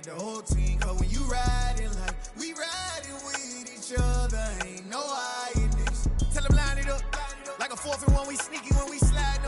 congratulate the whole team. Cause when you riding like we riding with each other, ain't no hiding this. Tell them line it up. Like a 4th and 1, we sneaky when we slide.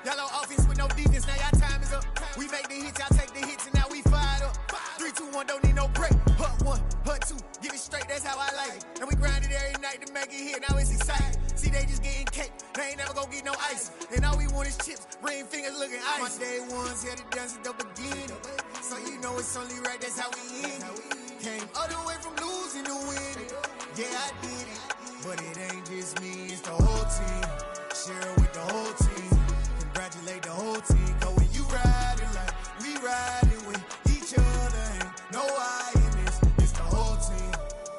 Y'all on offense with no defense, now y'all time is up. We make the hits, y'all take the hits, and now we fired up. 3, 2, 1, don't need no break. Hut 1, hut 2, give it straight, that's how I like it. And we grind it every night to make it here, now it's exciting. See, they just getting cake, they ain't never gonna get no ice. And all we want is chips, ring fingers looking ice. My day ones here to dance at the beginning. So you know it's only right, that's how we end it. Came all the way from losing to winning. Yeah, I did it. But it ain't just me, it's the whole team. Share it with the whole team. Congratulate the whole team. Cause when you riding like we riding with each other, ain't no hiding this. It's the whole team.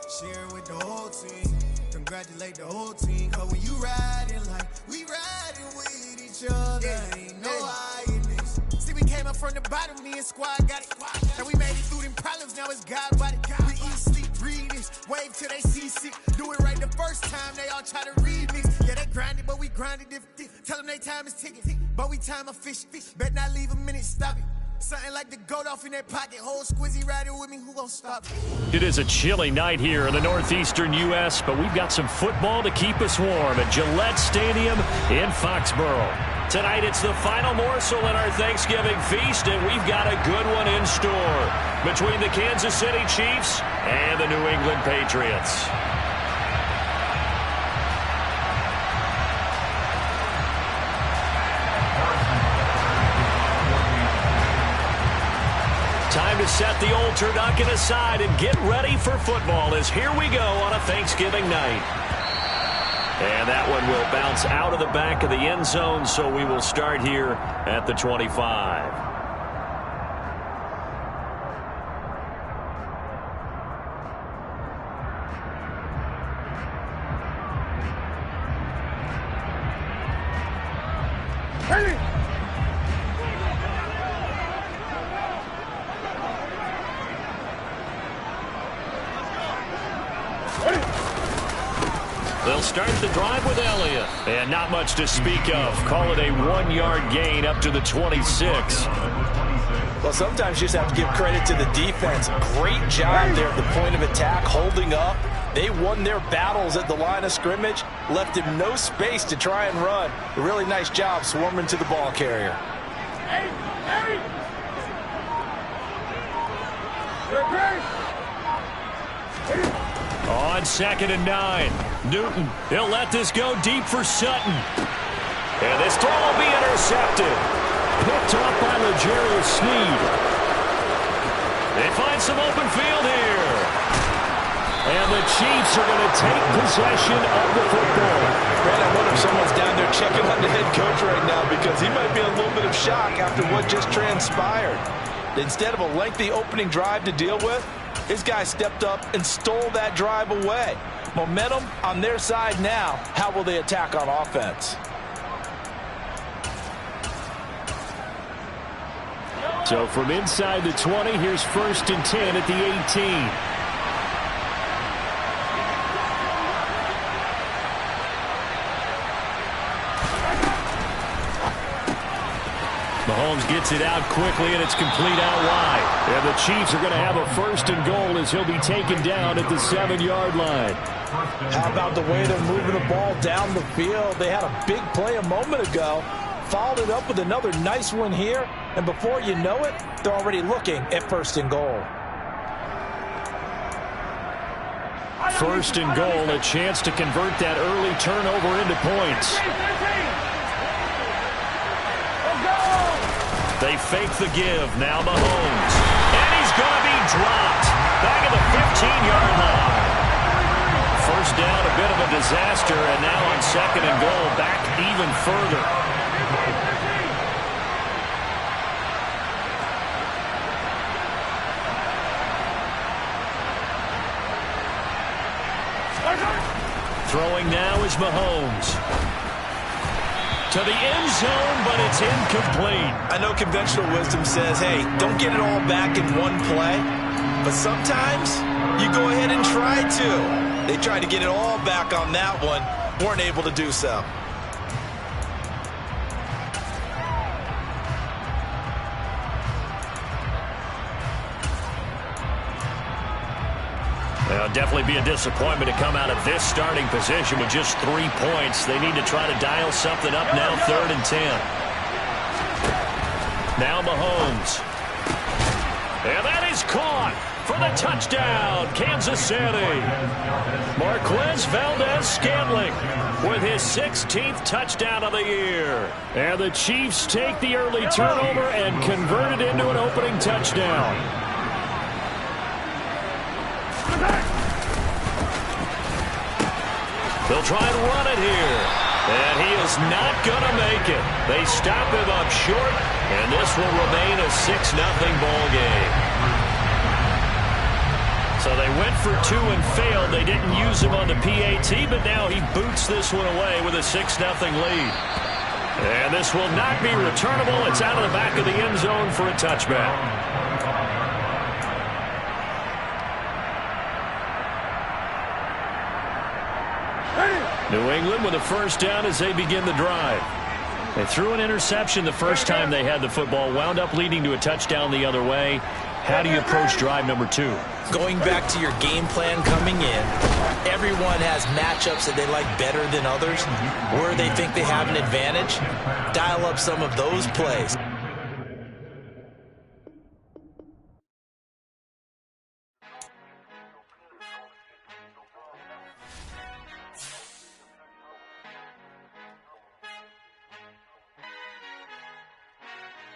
Share it with the whole team. Congratulate the whole team. Cause when you riding like we riding with each other, ain't no hiding this. See, we came up from the bottom, me and squad got it. And we made it through them problems, now it's God body. We eat, sleep, breathe this. Wave till they see sick. Do it right the first time, they all try to remix. Yeah, they grinded, but we grinded different. Tell them they time is ticking, but we time a fish. Bet not leave a minute, stop it. Something like the goat off in that pocket. Whole squizzy riding with me, who gon' stop it? It is a chilly night here in the northeastern U.S., but we've got some football to keep us warm at Gillette Stadium in Foxborough. Tonight, it's the final morsel in our Thanksgiving feast, and we've got a good one in store between the Kansas City Chiefs and the New England Patriots. Time to set the old turducken aside and get ready for football as here we go on a Thanksgiving night. And that one will bounce out of the back of the end zone, so we will start here at the 25. They'll start the drive with Elliott. And not much to speak of. Call it a 1-yard gain up to the 26. Well, sometimes you just have to give credit to the defense. Great job there at the point of attack, holding up. They won their battles at the line of scrimmage, left him no space to try and run. A really nice job swarming to the ball carrier. On 2nd and 9, Newton, he'll let this go deep for Sutton. And this throw will be intercepted. Picked up by L'Jarius Sneed. They find some open field here. And the Chiefs are going to take possession of the football. Brad, I wonder if someone's down there checking on the head coach right now because he might be in a little bit of shock after what just transpired. Instead of a lengthy opening drive to deal with, his guy stepped up and stole that drive away. Momentum on their side now. How will they attack on offense? So from inside the 20, here's 1st and 10 at the 18. Mahomes gets it out quickly, and it's complete out wide. And the Chiefs are going to have a 1st and goal as he'll be taken down at the 7-yard line. How about the way they're moving the ball down the field? They had a big play a moment ago, followed it up with another nice one here, and before you know it, they're already looking at 1st and goal. 1st and goal, a chance to convert that early turnover into points. They fake the give. Now Mahomes. And he's going to be dropped. Back at the 15-yard line. 1st down, a bit of a disaster. And now on 2nd and goal, back even further. Throwing now is Mahomes. To the end zone, but it's incomplete. I know conventional wisdom says, hey, don't get it all back in one play. But sometimes you go ahead and try to. They tried to get it all back on that one. Weren't able to do so. Definitely be a disappointment to come out of this starting position with just 3 points. They need to try to dial something up now, 3rd and 10. Now Mahomes. And that is caught for the touchdown, Kansas City. Marquez Valdez-Scantling with his 16th touchdown of the year. And the Chiefs take the early turnover and convert it into an opening touchdown. They'll try and run it here. And he is not going to make it. They stop him up short, and this will remain a 6-0 ball game. So they went for 2 and failed. They didn't use him on the PAT, but now he boots this one away with a 6-0 lead. And this will not be returnable. It's out of the back of the end zone for a touchback. New England with a first down as they begin the drive. They threw an interception the first time they had the football, wound up leading to a touchdown the other way. How do you approach drive number 2? Going back to your game plan coming in, everyone has matchups that they like better than others, where they think they have an advantage. Dial up some of those plays.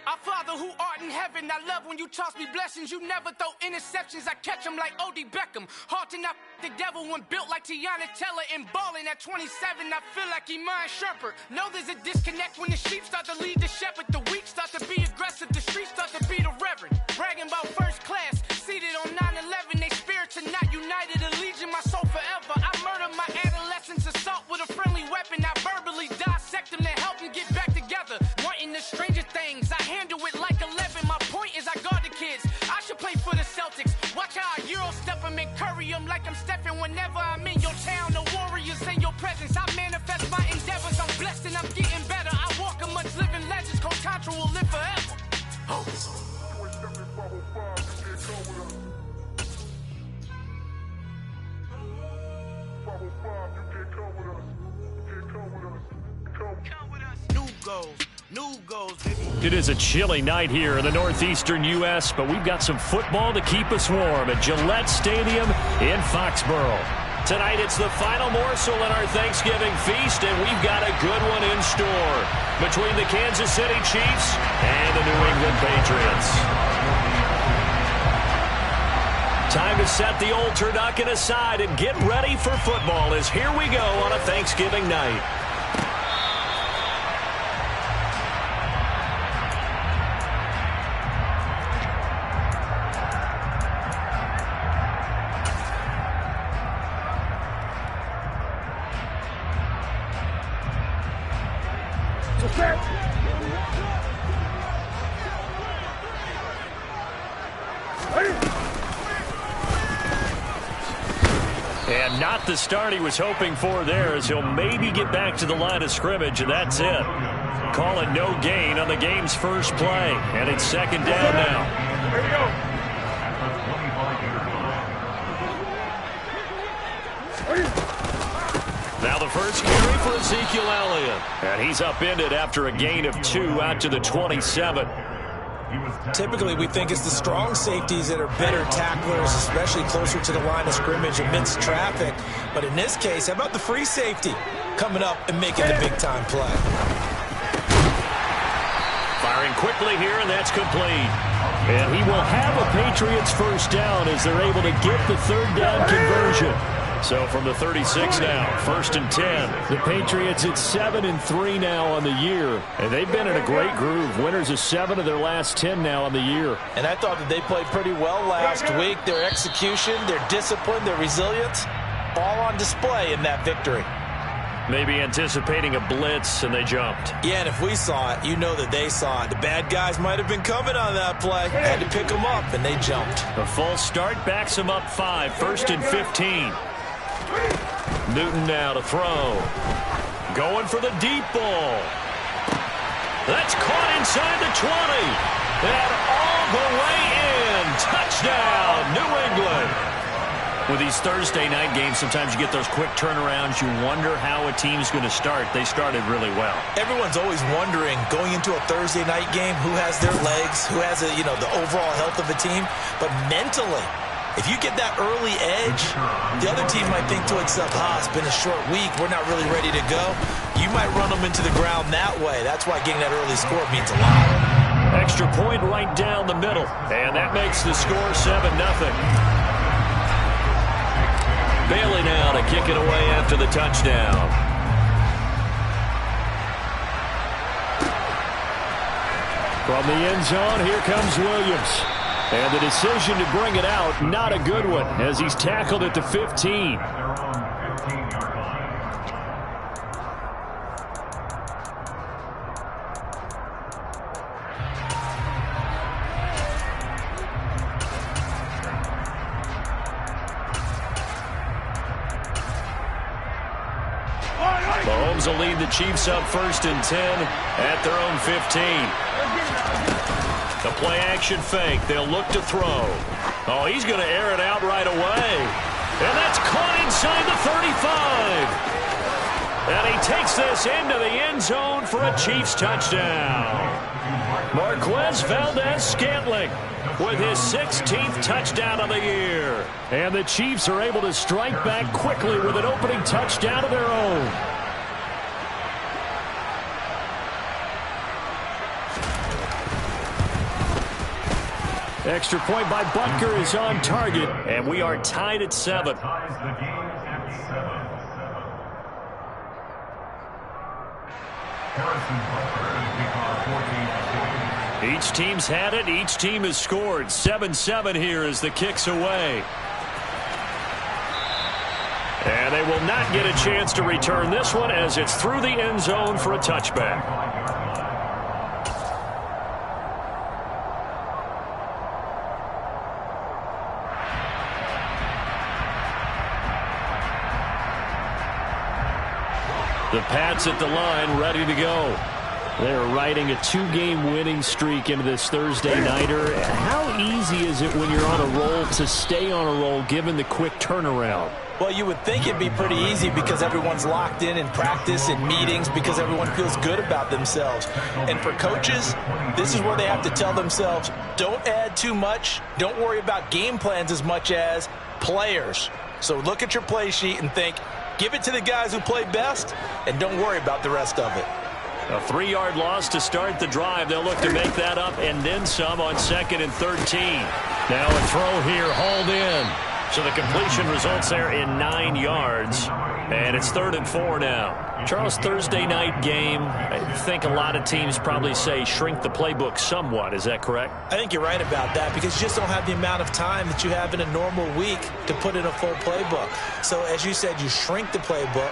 Our Father who art in heaven, I love when you toss me blessings. You never throw interceptions, I catch them like O.D. Beckham. Hard to not the devil when built like Tiana Teller and balling at 27. I feel like Iman Shumpert. Know there's a disconnect when the sheep start to lead the shepherd. The weak start to be aggressive, the streets start to be the reverend. Bragging about first class, seated on 9/11. They spirits are not united, a legion, my soul forever. I murder my adolescence, assault with a friendly weapon. I verbally dissect them to help them get back together. Wanting the stranger things, I handle it like 11. My point is I guard the kids. I should play for the Celtics. Watch how I Euro step them and curry them like I'm stepping. Whenever I'm in your town, the Warriors in your presence. I manifest my endeavors. I'm blessed and I'm getting better. I walk amongst living legends. Contra will live forever. Oh. New goals, baby. It is a chilly night here in the northeastern U.S., but we've got some football to keep us warm at Gillette Stadium in Foxborough. Tonight, it's the final morsel in our Thanksgiving feast, and we've got a good one in store between the Kansas City Chiefs and the New England Patriots. Time to set the old turducken aside and get ready for football as here we go on a Thanksgiving night. And not the start he was hoping for there, as he'll maybe get back to the line of scrimmage, and that's it. Call it no gain on the game's first play, and it's second down now. Here we go. Now the first carry for Ezekiel Elliott, and he's upended after a gain of 2 out to the 27. Typically, we think it's the strong safeties that are better tacklers, especially closer to the line of scrimmage amidst traffic. But in this case, how about the free safety coming up and making the big-time play? Firing quickly here, and that's complete. And he will have a Patriots first down as they're able to get the third down conversion. So from the 36 now, 1st and 10. The Patriots at 7-3 now on the year, and they've been in a great groove. Winners of 7 of their last 10 now on the year. And I thought that they played pretty well last week. Their execution, their discipline, their resilience, all on display in that victory. Maybe anticipating a blitz, and they jumped. Yeah, and if we saw it, you know that they saw it. The bad guys might have been coming on that play. Had to pick them up, and they jumped. A false start backs them up 5, 1st and 15. Newton now to throw. Going for the deep ball. That's caught inside the 20. And all the way in. Touchdown, New England. With these Thursday night games, sometimes you get those quick turnarounds. You wonder how a team's going to start. They started really well. Everyone's always wondering, going into a Thursday night game, who has their legs, who has the overall health of a team. But mentally, if you get that early edge, the other team might think to itself, it's been a short week, we're not really ready to go. You might run them into the ground that way. That's why getting that early score means a lot. Extra point right down the middle, and that makes the score 7-0. Bailey now to kick it away after the touchdown. From the end zone, here comes Williams. And the decision to bring it out, not a good one, as he's tackled at the 15. Mahomes will lead the Chiefs up 1st and 10 at their own 15. The play action fake. They'll look to throw. Oh, he's going to air it out right away. And that's caught inside the 35. And he takes this into the end zone for a Chiefs touchdown. Marquez Valdez-Scantling with his 16th touchdown of the year. And the Chiefs are able to strike back quickly with an opening touchdown of their own. Extra point by Butker is on target, and we are tied at 7. Each team's had it. Each team has scored. 7-7 here as the kick's away. And they will not get a chance to return this one as it's through the end zone for a touchback. The Pats at the line, ready to go. They're riding a 2-game winning streak into this Thursday nighter. How easy is it when you're on a roll to stay on a roll given the quick turnaround? Well, you would think it'd be pretty easy because everyone's locked in practice and meetings because everyone feels good about themselves. And for coaches, this is where they have to tell themselves, don't add too much. Don't worry about game plans as much as players. So look at your play sheet and think, give it to the guys who play best, and don't worry about the rest of it. A 3-yard loss to start the drive. They'll look to make that up and then some on 2nd and 13. Now a throw here, hauled in. So the completion results there in 9 yards. And it's 3rd and 4 now. Charles, Thursday night game, I think a lot of teams probably say shrink the playbook somewhat. Is that correct? I think you're right about that because you just don't have the amount of time that you have in a normal week to put in a full playbook. So as you said, you shrink the playbook,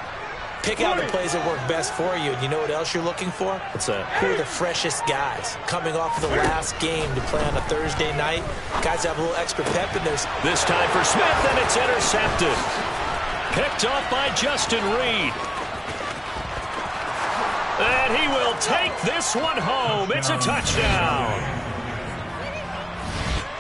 pick out the plays that work best for you. And you know what else you're looking for? What's that? Who are the freshest guys coming off the last game to play on a Thursday night? Guys have a little extra pep in their... This time for Smith, and it's intercepted. Picked off by Justin Reed. And he will take this one home. It's a touchdown.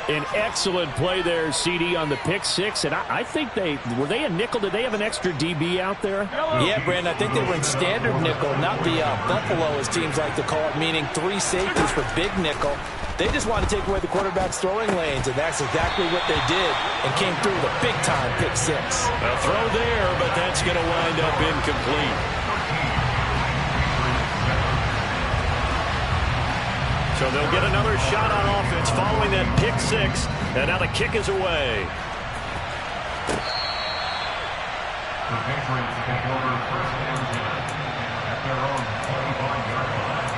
An excellent play there, CD, on the pick six. And I think were they a nickel? Did they have an extra DB out there? Yeah, Brandon, I think they were in standard nickel, not the Buffalo, as teams like to call it, meaning 3 safeties for big nickel. They just want to take away the quarterback's throwing lanes, and that's exactly what they did and came through with a big-time pick six. A throw there, but that's going to wind up incomplete. So they'll get another shot on offense following that pick six, and now the kick is away. The Patriots take over 1st and 10 at their own 25-yard line.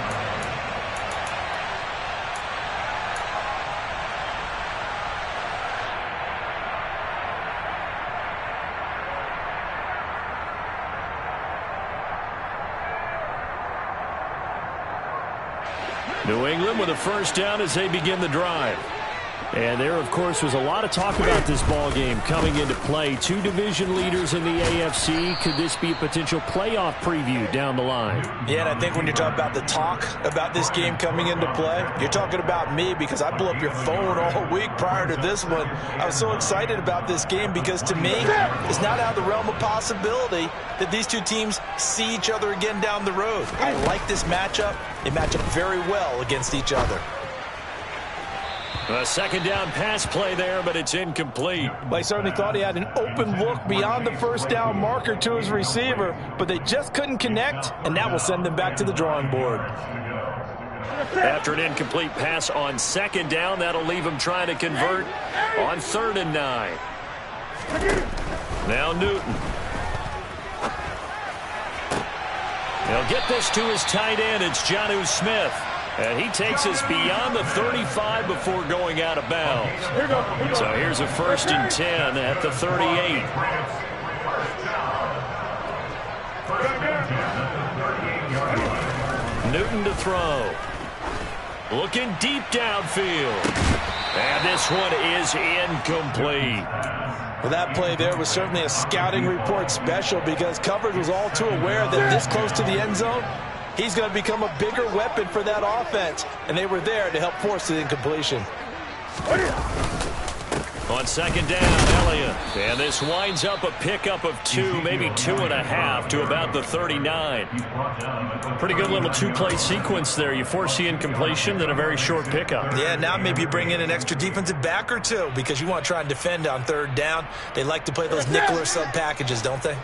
New England with a first down as they begin the drive. And there, of course, was a lot of talk about this ball game coming into play. Two division leaders in the AFC. Could this be a potential playoff preview down the line? Yeah, and I think when you're talking about the talk about this game coming into play, you're talking about me because I blew up your phone all week prior to this one. I was so excited about this game because, to me, it's not out of the realm of possibility that these two teams see each other again down the road. I like this matchup. They match up very well against each other. A second down pass play there, but it's incomplete. Well, he certainly thought he had an open look beyond the first down marker to his receiver, but they just couldn't connect, and that will send them back to the drawing board. After an incomplete pass on second down, that'll leave him trying to convert on 3rd and 9. Now Newton. He'll get this to his tight end. It's Jonnu Smith. And he takes us beyond the 35 before going out of bounds. So here's a 1st and 10 at the 38. Newton to throw. Looking deep downfield. And this one is incomplete. Well, that play there was certainly a scouting report special because coverage was all too aware that this close to the end zone, he's going to become a bigger weapon for that offense, and they were there to help force the incompletion. On second down, Elliott. And this winds up a pickup of 2, maybe 2.5 to about the 39. Pretty good little two-play sequence there. You force the incompletion, then a very short pickup. Yeah, now maybe you bring in an extra defensive back or two because you want to try and defend on 3rd down. They like to play those nickel or sub packages, don't they?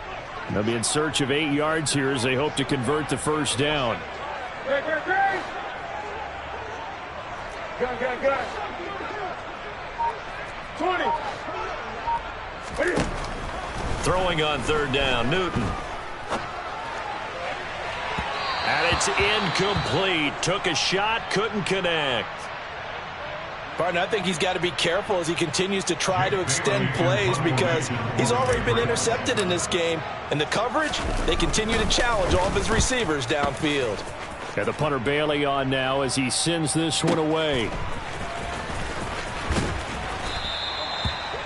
They'll be in search of 8 yards here as they hope to convert the first down. Good. 20. Throwing on 3rd down, Newton. And it's incomplete. Took a shot, couldn't connect. Partner, I think he's got to be careful as he continues to try to extend plays because he's already been intercepted in this game. And the coverage, they continue to challenge all of his receivers downfield. Got the punter Bailey on now as he sends this one away.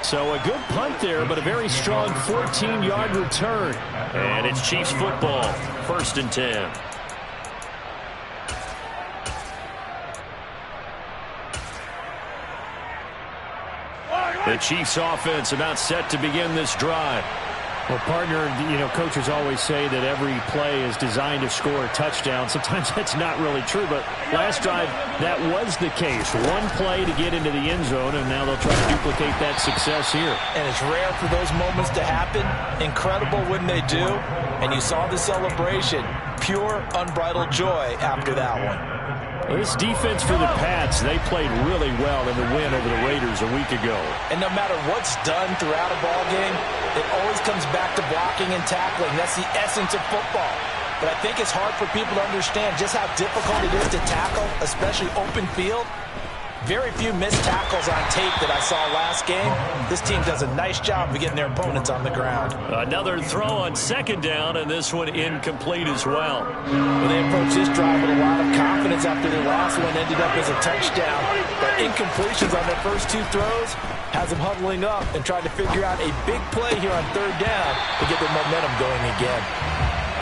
So a good punt there, but a very strong 14-yard return. And it's Chiefs football, 1st and 10. The Chiefs offense about set to begin this drive. Well, partner, you know, coaches always say that every play is designed to score a touchdown. Sometimes that's not really true, but last drive, that was the case. One play to get into the end zone, and now they'll try to duplicate that success here. And it's rare for those moments to happen. Incredible when they do. And you saw the celebration. Pure, unbridled joy after that one. Well, this defense for the Pats, they played really well in the win over the Raiders a week ago. And no matter what's done throughout a ball game, it always comes back to blocking and tackling. That's the essence of football. But I think it's hard for people to understand just how difficult it is to tackle, especially open field. Very few missed tackles on tape that I saw last game. This team does a nice job of getting their opponents on the ground. Another throw on second down, and this one incomplete as well. Well, they approached this drive with a lot of confidence after their last one ended up as a touchdown. But incompletions on their first 2 throws has them huddling up and trying to figure out a big play here on 3rd down to get their momentum going again.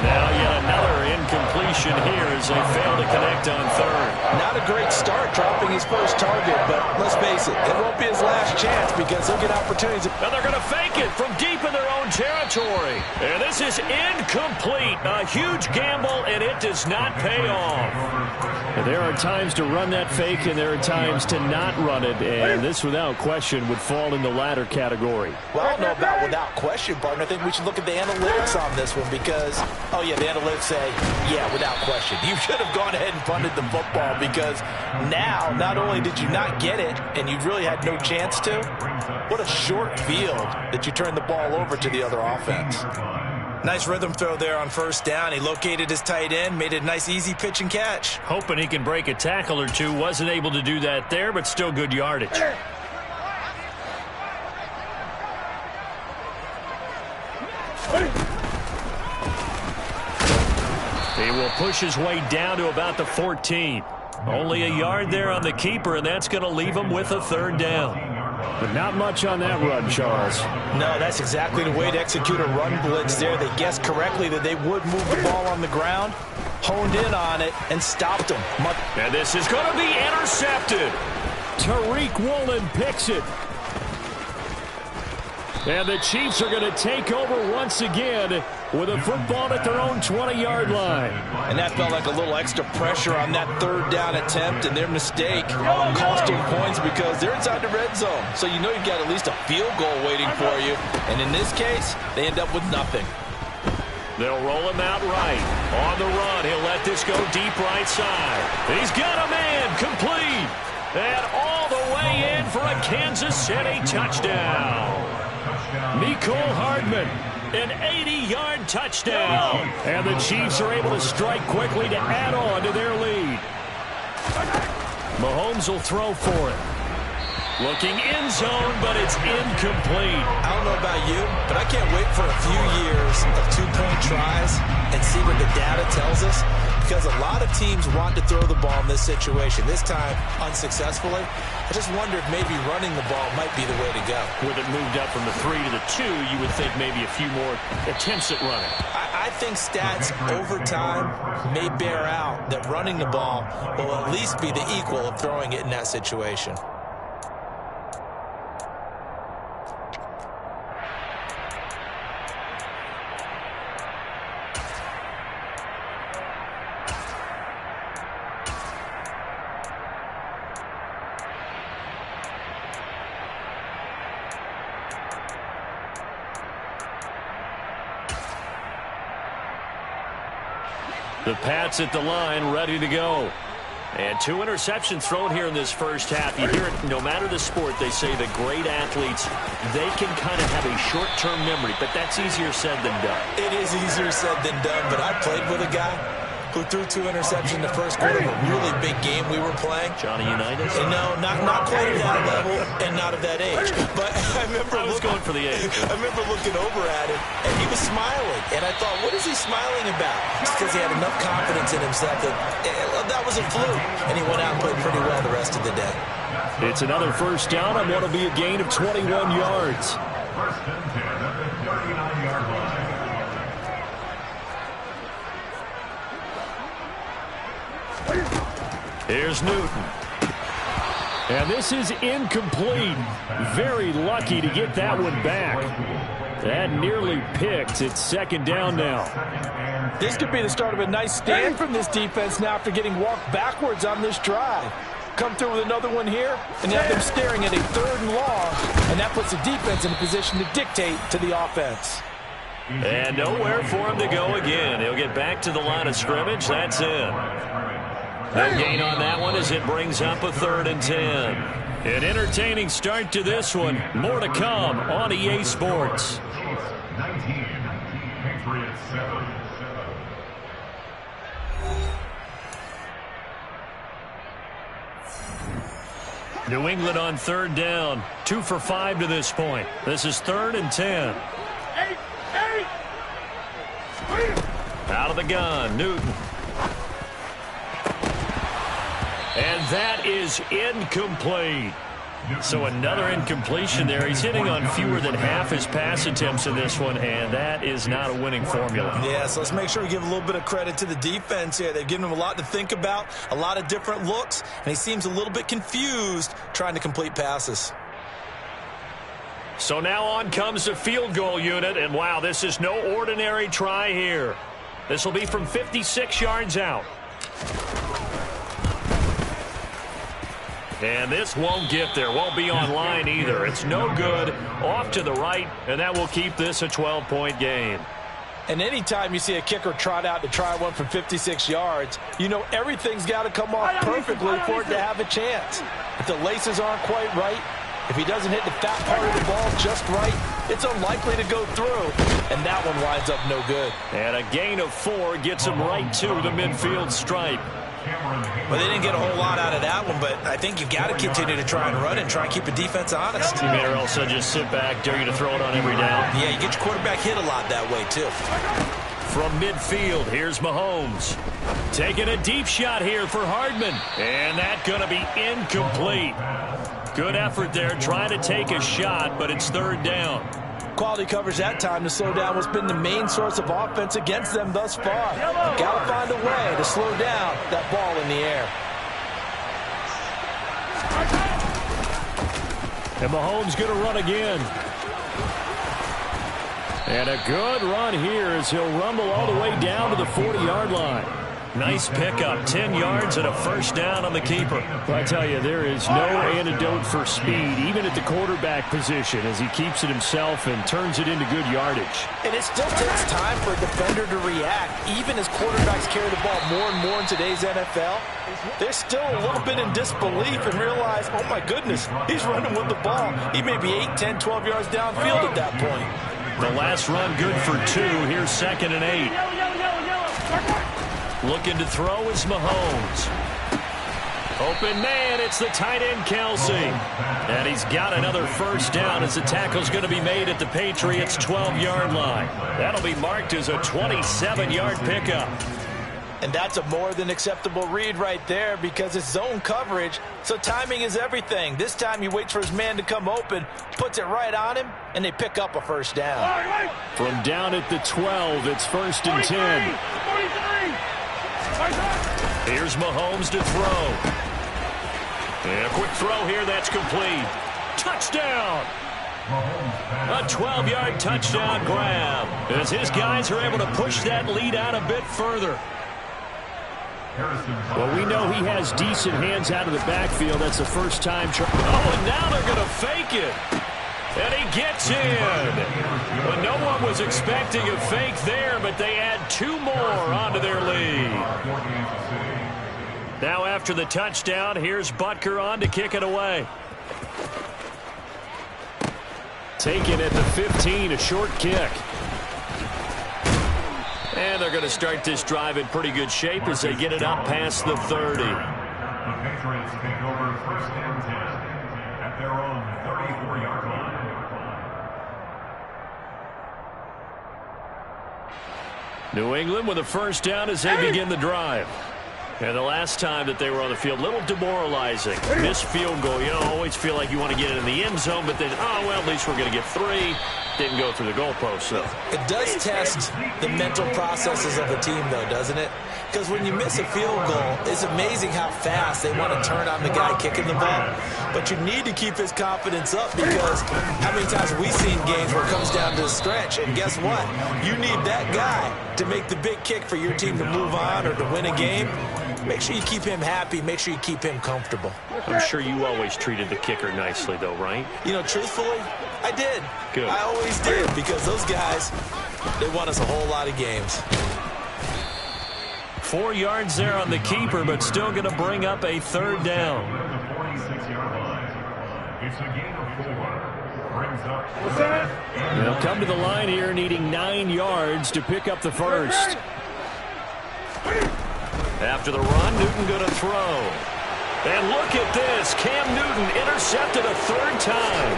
Now yet another incompletion here as they fail to connect on 3rd. Not a great start dropping his first target, but let's face it, it won't be his last chance because he'll get opportunities. And they're going to fake it from deep in their own territory. And this is incomplete. A huge gamble, and it does not pay off. And there are times to run that fake, and there are times to not run it. And this, without question, would fall in the latter category. Well, I don't know about without question, partner. I think we should look at the analytics on this one because, oh, yeah, the analytics say, yeah, without question. You should have gone ahead and punted the football because now, not only did you not get it, and you really had no chance to, what a short field that you turned the ball over to the other offense. Nice rhythm throw there on 1st down. He located his tight end, made it a nice easy pitch and catch. Hoping he can break a tackle or two. Wasn't able to do that there, but still good yardage. He will push his way down to about the 14. Only a yard there on the keeper, and that's going to leave him with a third down. But not much on that run, Charles. No, that's exactly the way to execute a run blitz there. They guessed correctly that they would move the ball on the ground, honed in on it, and stopped them. And this is going to be intercepted. Tariq Woolen picks it. And the Chiefs are going to take over once again with a football at their own 20-yard line. And that felt like a little extra pressure on that third down attempt, and their mistake cost them points because they're inside the red zone. So you know you've got at least a field goal waiting for you. And in this case, they end up with nothing. They'll roll him out right. On the run, he'll let this go deep right side. He's got a man complete. And all the way in for a Kansas City touchdown. Mecole Hardman, an 80-yard touchdown. And the Chiefs are able to strike quickly to add on to their lead. Mahomes will throw for it. Looking end zone, but it's incomplete. I don't know about you, but I can't wait for a few years of two-point tries and see what the data tells us, because a lot of teams want to throw the ball in this situation. This time, unsuccessfully. I just wonder if maybe running the ball might be the way to go. With it moved up from the 3 to the 2, you would think maybe a few more attempts at running. I think stats over time may bear out that running the ball will at least be the equal of throwing it in that situation. The Pats at the line, ready to go. And 2 interceptions thrown here in this first half. You hear it, no matter the sport, they say the great athletes, they can kind of have a short-term memory, but that's easier said than done. It is easier said than done, but I played with a guy who threw 2 interceptions in the first quarter of a really big game we were playing. Johnny Unitas? And no, not quite at that level and not of that age. But I was going for the age. I remember looking over at him, and he was smiling. And I thought, what is he smiling about? Just because he had enough confidence in himself that that was a fluke. And he went out and played pretty well the rest of the day. It's another first down on what will be a gain of 21 yards. First and 10 at the 39-yard line. Here's Newton. And this is incomplete. Very lucky to get that one back. That nearly picked. It's second down now. This could be the start of a nice stand from this defense now after getting walked backwards on this drive. Come through with another one here, and have them staring at a 3rd and long, and that puts the defense in a position to dictate to the offense. And nowhere for him to go again. He'll get back to the line of scrimmage. That's it. No gain on that one as it brings up a 3rd and 10. An entertaining start to this one. More to come on EA Sports. 19, Patriots 7. New England on 3rd down. 2 for 5 to this point. This is 3rd and 10. Out of the gun, Newton. And that is incomplete. So another incompletion there. He's hitting on fewer than half his pass attempts in this one, and that is not a winning formula. Yeah, so let's make sure we give a little bit of credit to the defense here. They've given him a lot to think about, a lot of different looks, and he seems a little bit confused trying to complete passes. So now on comes the field goal unit, and wow, this is no ordinary try here. This will be from 56 yards out. And this won't get there. Won't be on line either. It's no good. Off to the right, and that will keep this a 12-point game. And anytime you see a kicker trot out to try one from 56 yards, you know everything's got to come off perfectly for it to have a chance. If the laces aren't quite right, if he doesn't hit the fat part of the ball just right, it's unlikely to go through, and that one winds up no good. And a gain of 4 gets him right to the midfield stripe. Well, they didn't get a whole lot out of that one, but I think you've got to continue to try and run and try and keep the defense honest. You may also just sit back, dare you to throw it on every down. Yeah, you get your quarterback hit a lot that way, too. From midfield, here's Mahomes. Taking a deep shot here for Hardman. And that's going to be incomplete. Good effort there trying to take a shot, but it's third down. Quality coverage that time to slow down what's been the main source of offense against them thus far. Got to find a way to slow down that ball in the air. And Mahomes going to run again. And a good run here as he'll rumble all the way down to the 40-yard line. Nice pickup, 10 yards and a first down on the keeper. Well, I tell you, there is no antidote for speed, even at the quarterback position, as he keeps it himself and turns it into good yardage. And it still takes time for a defender to react, even as quarterbacks carry the ball more and more in today's NFL. They're still a little bit in disbelief and realize, oh my goodness, he's running with the ball. He may be 8, 10, 12 yards downfield at that point. The last run good for 2. Here's 2nd and 8. Looking to throw is Mahomes. Open man, it's the tight end, Kelsey. And he's got another first down as the tackle's going to be made at the Patriots' 12-yard line. That'll be marked as a 27-yard pickup. And that's a more than acceptable read right there because it's zone coverage, so timing is everything. This time he waits for his man to come open, puts it right on him, and they pick up a first down. From down at the 12, it's 1st and 10. Here's Mahomes to throw. And a quick throw here, that's complete. Touchdown! A 12-yard touchdown grab as his guys are able to push that lead out a bit further. Well, we know he has decent hands out of the backfield. That's the first time. Oh, and now they're going to fake it. And he gets in. Well, no one was expecting a fake there, but they add 2 more onto their lead. Now after the touchdown, here's Butker on to kick it away. Taken at the 15, a short kick. And they're going to start this drive in pretty good shape as they get it up past the 30. The Patriots take over 1st and 10 at their own 34-yard line. New England with a first down as they begin the drive. And the last time that they were on the field, a little demoralizing. Missed field goal. You always feel like you want to get it in the end zone, but then, oh, well, at least we're going to get 3. Didn't go through the goalpost, so. It does test the mental processes of a team, though, doesn't it? Because when you miss a field goal, it's amazing how fast they want to turn on the guy kicking the ball. But you need to keep his confidence up because how many times have we seen games where it comes down to the stretch, and guess what? You need that guy to make the big kick for your team to move on or to win a game. Make sure you keep him happy. Make sure you keep him comfortable. I'm sure you always treated the kicker nicely, though, right? You know, truthfully, I did. Good. I always did because those guys, they won us a whole lot of games. 4 yards there on the keeper, but still going to bring up a third down. The 46-yard line. It's a gain of 4. Brings up. They'll come to the line here needing 9 yards to pick up the first. After the run, Newton going to throw. And look at this. Cam Newton intercepted a 3rd time.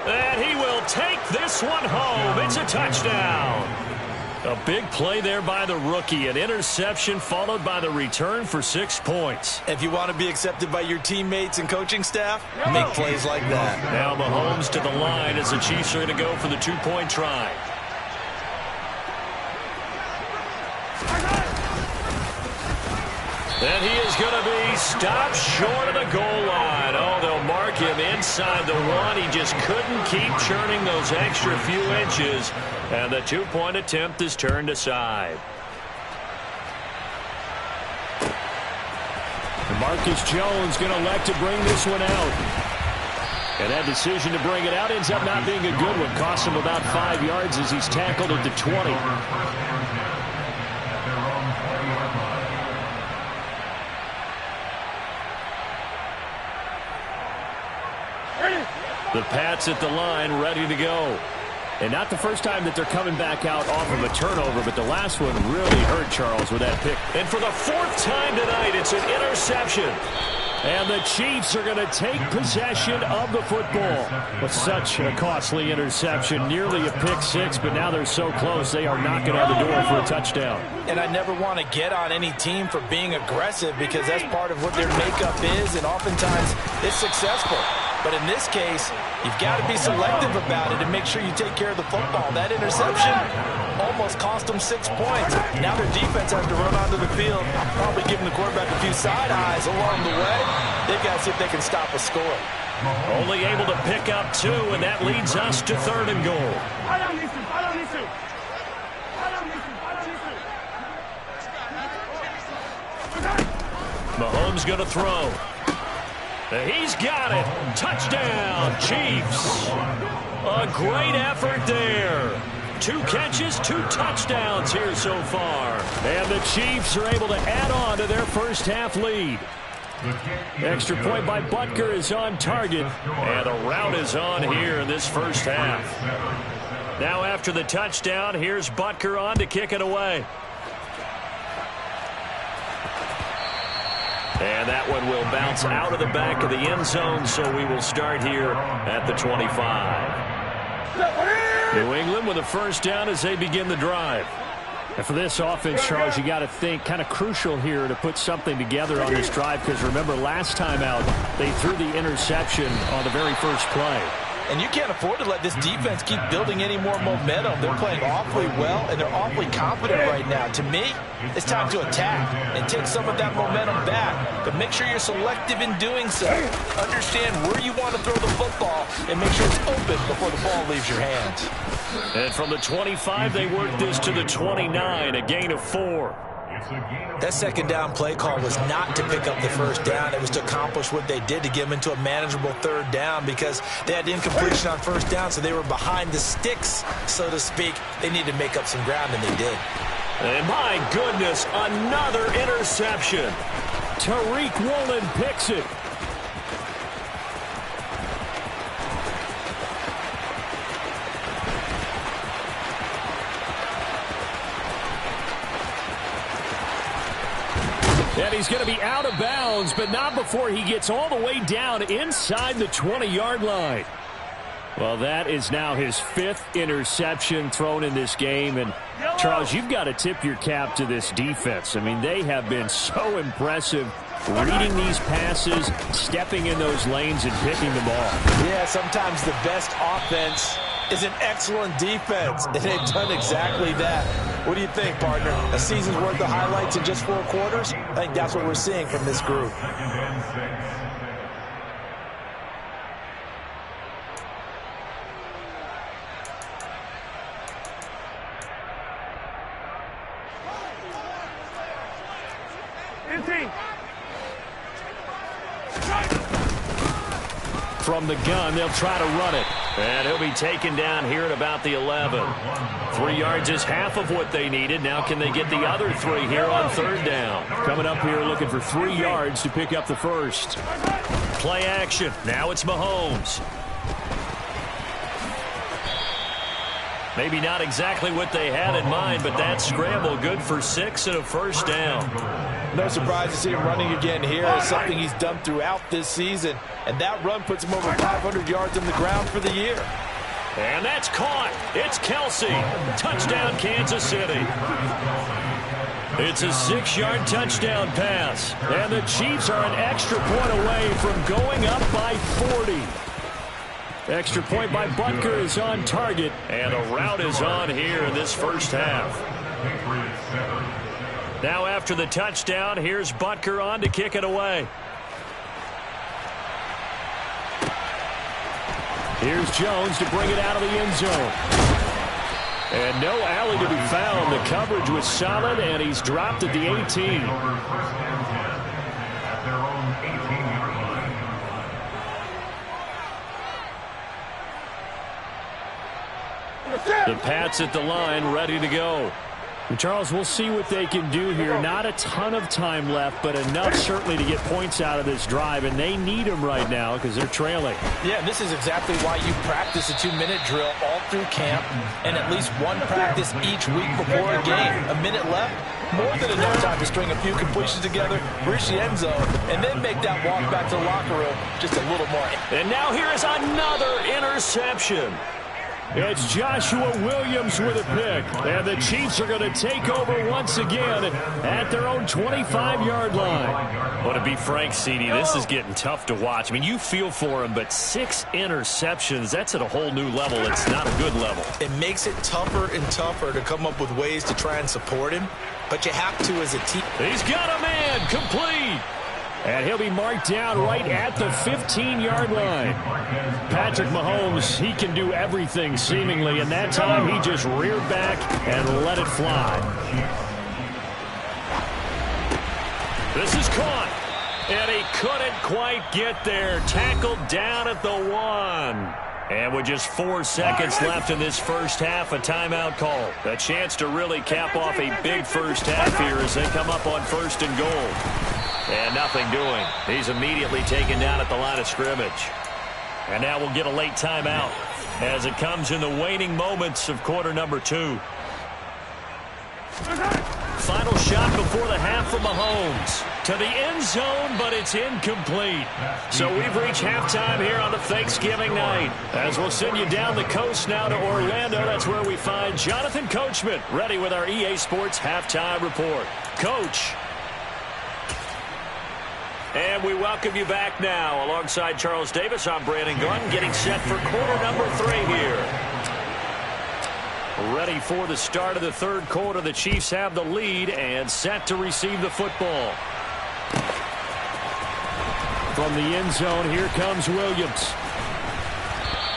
And he will take this one home. It's a touchdown. A big play there by the rookie. An interception followed by the return for 6 points. If you want to be accepted by your teammates and coaching staff, make plays like that. Now Mahomes to the line as the Chiefs are going to go for the 2-point try. And he is going to be stopped short of the goal line. Oh, they'll mark him inside the 1. He just couldn't keep churning those extra few inches. And the 2-point attempt is turned aside. And Marcus Jones going to elect to bring this one out. And that decision to bring it out ends up not being a good one. Costs him about 5 yards as he's tackled at the 20. The Pats at the line, ready to go. And not the first time that they're coming back out off of a turnover, but the last one really hurt Charles with that pick. And for the fourth time tonight, it's an interception. And the Chiefs are going to take possession of the football. But such a costly interception, nearly a pick six, but now they're so close they are knocking on the door for a touchdown. And I never want to get on any team for being aggressive because that's part of what their makeup is, and oftentimes it's successful. But in this case, you've got to be selective about it and make sure you take care of the football. That interception almost cost them 6 points. Now their defense has to run onto the field, probably giving the quarterback a few side eyes along the way. They've got to see if they can stop a score. Only able to pick up 2, and that leads us to 3rd and goal. Mahomes going to throw. He's got it. Touchdown, Chiefs. A great effort there. 2 catches, 2 touchdowns here so far. And the Chiefs are able to add on to their first half lead. Extra point by Butker is on target. And the route is on here in this first half. Now after the touchdown, here's Butker on to kick it away. And that one will bounce out of the back of the end zone, so we will start here at the 25. New England with a first down as they begin the drive. And for this offense, Charles, you got to think kind of crucial here to put something together on this drive, because remember last time out they threw the interception on the very first play. And you can't afford to let this defense keep building any more momentum. They're playing awfully well, and they're awfully confident right now. To me, it's time to attack and take some of that momentum back. But make sure you're selective in doing so. Understand where you want to throw the football and make sure it's open before the ball leaves your hands. And from the 25, they work this to the 29, a gain of 4. That second down play call was not to pick up the first down. It was to accomplish what they did, to get them into a manageable 3rd down, because they had incompletion on first down, so they were behind the sticks, so to speak. They needed to make up some ground, and they did. And my goodness, another interception. Tariq Woolen picks it. And he's going to be out of bounds, but not before he gets all the way down inside the 20-yard line. Well, that is now his 5th interception thrown in this game. And, Charles, you've got to tip your cap to this defense. I mean, they have been so impressive reading these passes, stepping in those lanes, and picking them off. Yeah, sometimes the best offense is an excellent defense, and they've done exactly that. What do you think, partner? A season's worth of highlights in just 4 quarters? I think that's what we're seeing from this group. From the gun, they'll try to run it. And he'll be taken down here at about the 11. 3 yards is half of what they needed. Now can they get the other 3 here on 3rd down? Coming up here looking for 3 yards to pick up the first. Play action. Now it's Mahomes. Maybe not exactly what they had in mind, but that scramble good for 6 and a first down. No surprise to see him running again here. It's something he's done throughout this season. And that run puts him over 500 yards on the ground for the year. And that's caught. It's Kelsey. Touchdown, Kansas City. It's a 6-yard touchdown pass. And the Chiefs are an extra point away from going up by 40. Extra point by Butker is on target. And a route is on here in this first half. Now after the touchdown, here's Butker on to kick it away. Here's Jones to bring it out of the end zone. And no alley to be found. The coverage was solid, and he's dropped at the 18. The Pats at the line, ready to go. Charles, we'll see what they can do here. Not a ton of time left, but enough certainly to get points out of this drive, and they need them right now because they're trailing. Yeah, this is exactly why you practice a 2-minute drill all through camp and at least one practice each week before a game. A minute left, more than enough time to string a few completions together, reach the end zone, and then make that walk back to the locker room just a little more. And now here is another interception. It's Joshua Williams with a pick, and the Chiefs are going to take over once again at their own 25-yard line. Well, to be frank, CD, this is getting tough to watch. I mean, you feel for him, but 6 interceptions, that's at a whole new level. It's not a good level. It makes it tougher and tougher to come up with ways to try and support him, but you have to as a team. He's got a man, complete. And he'll be marked down right at the 15-yard line. Patrick Mahomes, he can do everything seemingly, and that time he just reared back and let it fly. This is caught, and he couldn't quite get there. Tackled down at the 1. And with just 4 seconds left in this first half, a timeout call. A chance to really cap off a big first half here as they come up on 1st and goal. And nothing doing. He's immediately taken down at the line of scrimmage. And now we'll get a late timeout as it comes in the waning moments of quarter number 2. Final shot before the half from Mahomes. To the end zone, but it's incomplete. So we've reached halftime here on the Thanksgiving night. As we'll send you down the coast now to Orlando, that's where we find Jonathan Coachman, ready with our EA Sports halftime report. Coach. And we welcome you back now. Alongside Charles Davis, I'm Brandon Gunn, getting set for quarter number 3 here. Ready for the start of the third quarter. The Chiefs have the lead and set to receive the football. From the end zone, here comes Williams.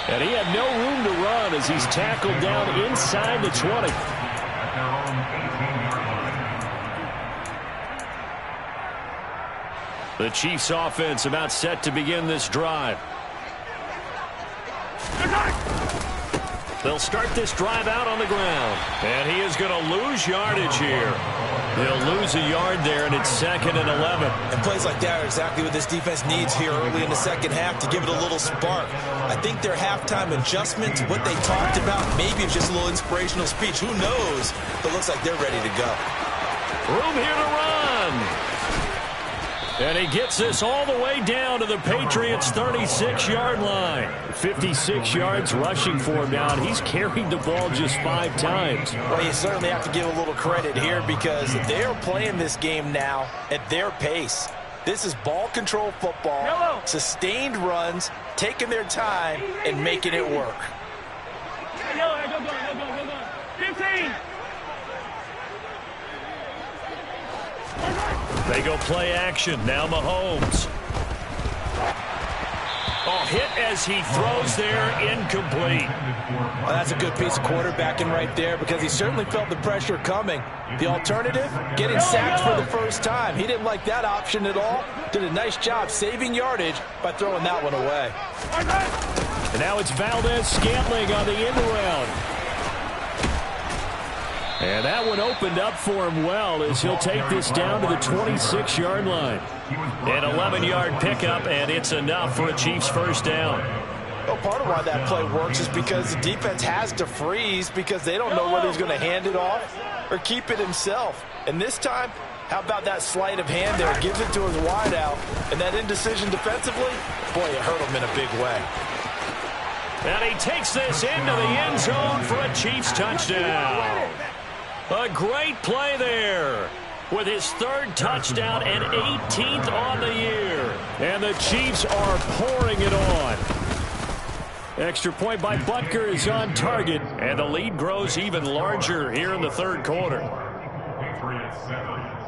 And he had no room to run as he's tackled down inside the 20. The Chiefs offense about set to begin this drive. They'll start this drive out on the ground. And he is going to lose yardage here. He'll lose a yard there, and it's 2nd and 11. And plays like that are exactly what this defense needs here early in the second half to give it a little spark. I think their halftime adjustment to what they talked about, maybe it's just a little inspirational speech. Who knows? But it looks like they're ready to go. Room here to run. And he gets this all the way down to the Patriots' 36-yard line. 56 yards rushing for him now, and he's carried the ball just 5 times. Well, you certainly have to give a little credit here because they're playing this game now at their pace. This is ball control football, sustained runs, taking their time, and making it work. 15. They go play action. Now Mahomes. Oh, hit as he throws there, incomplete. Well, that's a good piece of quarterbacking right there because he certainly felt the pressure coming. The alternative, getting sacked for the first time. He didn't like that option at all. Did a nice job saving yardage by throwing that one away. And now it's Valdez-Scantling on the end around. And that one opened up for him well as he'll take this down to the 26-yard line. An 11-yard pickup, and it's enough for a Chiefs first down. Well, part of why that play works is because the defense has to freeze because they don't know whether he's going to hand it off or keep it himself. And this time, how about that sleight of hand there? Gives it to his wideout. And that indecision defensively, boy, it hurt him in a big way. And he takes this into the end zone for a Chiefs touchdown. A great play there with his 3rd touchdown and 18th on the year. And the Chiefs are pouring it on. Extra point by Butker is on target, and the lead grows even larger here in the third quarter. Patriots 7.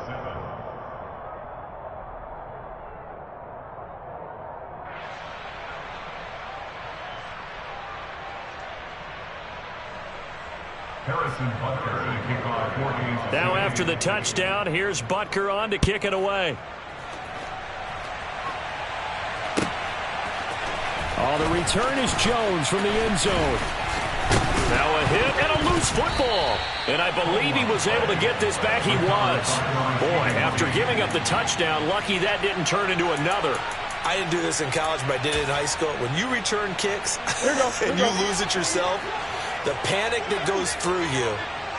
Now after the touchdown, here's Butker on to kick it away. Oh, the return is Jones from the end zone. Now a hit and a loose football. And I believe he was able to get this back. He was. Boy, after giving up the touchdown, lucky that didn't turn into another. I didn't do this in college, but I did it in high school. When you return kicks and you lose it yourself, the panic that goes through you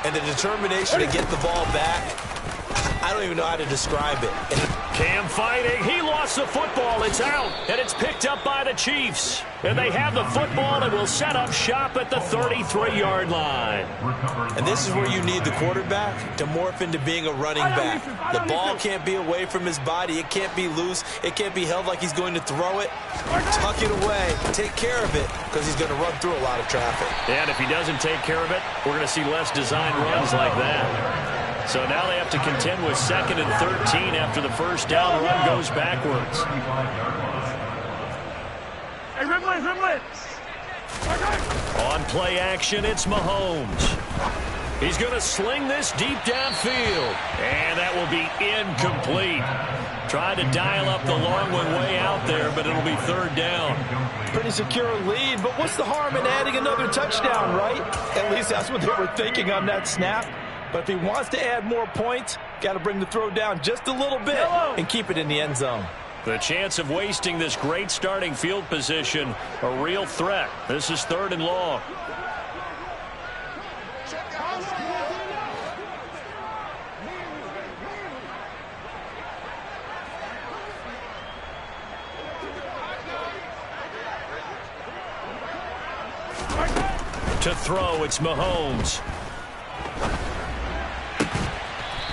and the determination to get the ball back, I don't even know how to describe it. Cam fighting. He lost the football. It's out, and it's picked up by the Chiefs. And they have the football and will set up shop at the 33-yard line. And this is where you need the quarterback to morph into being a running back. The ball can't be away from his body. It can't be loose. It can't be held like he's going to throw it. Tuck it away. Take care of it because he's going to run through a lot of traffic. And if he doesn't take care of it, we're going to see less designed runs like that. So now they have to contend with 2nd and 13 after the first down run goes backwards. Hey, Rimley! On play action, it's Mahomes. He's going to sling this deep downfield. And that will be incomplete. Tried to dial up the long one way out there, but it'll be 3rd down. Pretty secure lead, but what's the harm in adding another touchdown, right? At least that's what they were thinking on that snap. But if he wants to add more points, got to bring the throw down just a little bit and keep it in the end zone. The chance of wasting this great starting field position, a real threat. This is 3rd and long. To throw, it's Mahomes.